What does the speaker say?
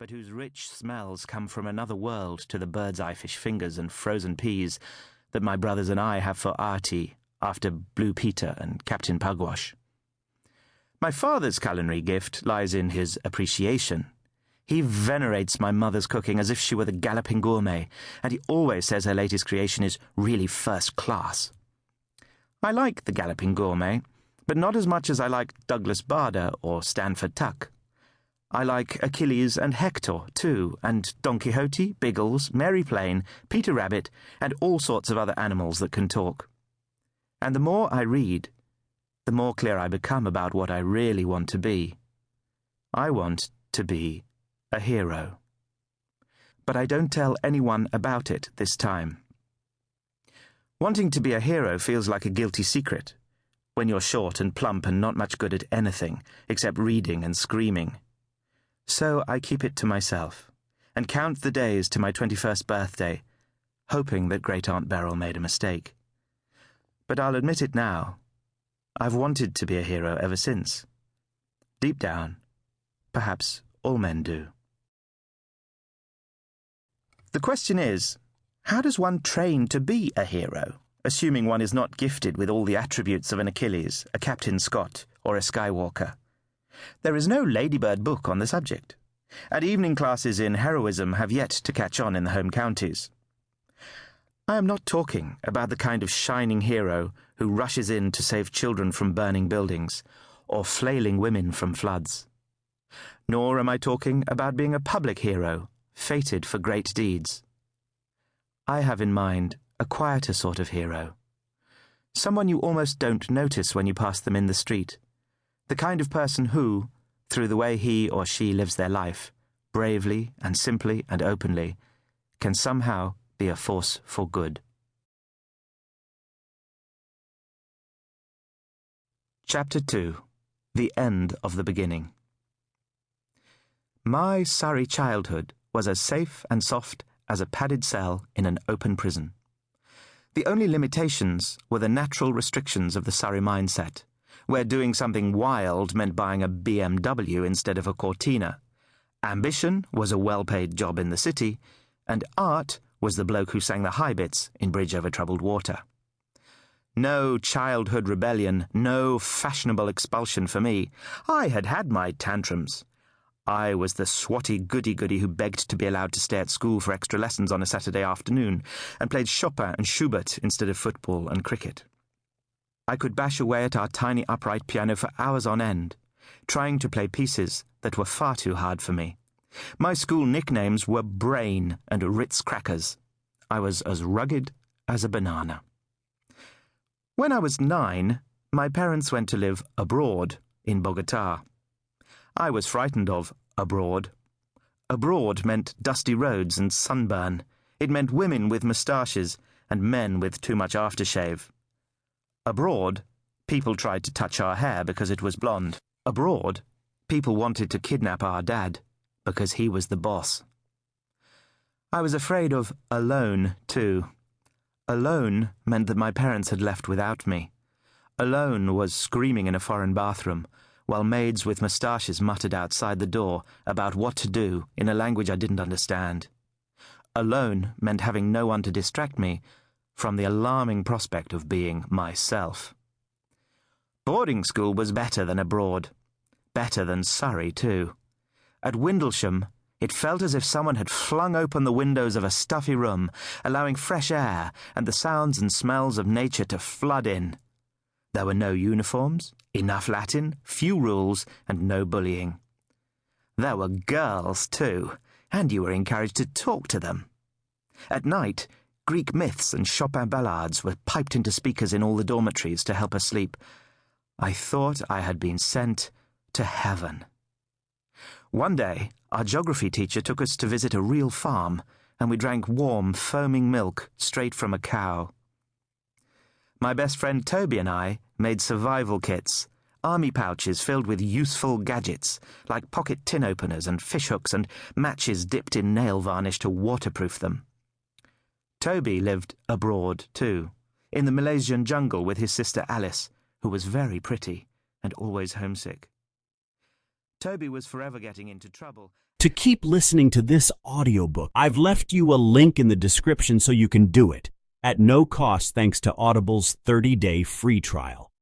but whose rich smells come from another world to the bird's-eye fish fingers and frozen peas that my brothers and I have for our tea after Blue Peter and Captain Pugwash. My father's culinary gift lies in his appreciation. He venerates my mother's cooking as if she were the galloping gourmet, and he always says her latest creation is really first class. I like the galloping gourmet, but not as much as I like Douglas Bader or Stanford Tuck. I like Achilles and Hector, too, and Don Quixote, Biggles, Mary Plain, Peter Rabbit, and all sorts of other animals that can talk. And the more I read, the more clear I become about what I really want to be. I want to be a hero. But I don't tell anyone about it this time. Wanting to be a hero feels like a guilty secret, when you're short and plump and not much good at anything except reading and screaming. So I keep it to myself, and count the days to my 21st birthday, hoping that Great Aunt Beryl made a mistake. But I'll admit it now. I've wanted to be a hero ever since. Deep down, perhaps all men do. The question is, how does one train to be a hero, assuming one is not gifted with all the attributes of an Achilles, a Captain Scott, or a Skywalker? There is no Ladybird book on the subject, and evening classes in heroism have yet to catch on in the home counties. I am not talking about the kind of shining hero who rushes in to save children from burning buildings, or flailing women from floods. Nor am I talking about being a public hero, fated for great deeds. I have in mind a quieter sort of hero, someone you almost don't notice when you pass them in the street. The kind of person who, through the way he or she lives their life, bravely and simply and openly, can somehow be a force for good. Chapter 2. The End of the Beginning. My Surrey childhood was as safe and soft as a padded cell in an open prison. The only limitations were the natural restrictions of the Surrey mindset, where doing something wild meant buying a BMW instead of a Cortina. Ambition was a well-paid job in the city, and art was the bloke who sang the high bits in Bridge Over Troubled Water. No childhood rebellion, no fashionable expulsion for me. I had had my tantrums. I was the swotty goody-goody who begged to be allowed to stay at school for extra lessons on a Saturday afternoon and played Chopin and Schubert instead of football and cricket. I could bash away at our tiny upright piano for hours on end, trying to play pieces that were far too hard for me. My school nicknames were Brain and Ritz Crackers. I was as rugged as a banana. When I was 9, my parents went to live abroad in Bogota. I was frightened of abroad. Abroad meant dusty roads and sunburn. It meant women with moustaches and men with too much aftershave. Abroad, people tried to touch our hair because it was blonde. Abroad, people wanted to kidnap our dad because he was the boss. I was afraid of alone, too. Alone meant that my parents had left without me. Alone was screaming in a foreign bathroom, while maids with moustaches muttered outside the door about what to do in a language I didn't understand. Alone meant having no one to distract me from the alarming prospect of being myself. Boarding school was better than abroad. Better than Surrey, too. At Windlesham, it felt as if someone had flung open the windows of a stuffy room, allowing fresh air and the sounds and smells of nature to flood in. There were no uniforms, enough Latin, few rules, and no bullying. There were girls, too, and you were encouraged to talk to them. At night, Greek myths and Chopin ballades were piped into speakers in all the dormitories to help us sleep. I thought I had been sent to heaven. One day, our geography teacher took us to visit a real farm, and we drank warm, foaming milk straight from a cow. My best friend Toby and I made survival kits, army pouches filled with useful gadgets, like pocket tin openers and fishhooks and matches dipped in nail varnish to waterproof them. Toby lived abroad, too, in the Malaysian jungle with his sister Alice, who was very pretty and always homesick. Toby was forever getting into trouble. To keep listening to this audiobook, I've left you a link in the description so you can do it, at no cost thanks to Audible's 30-day free trial.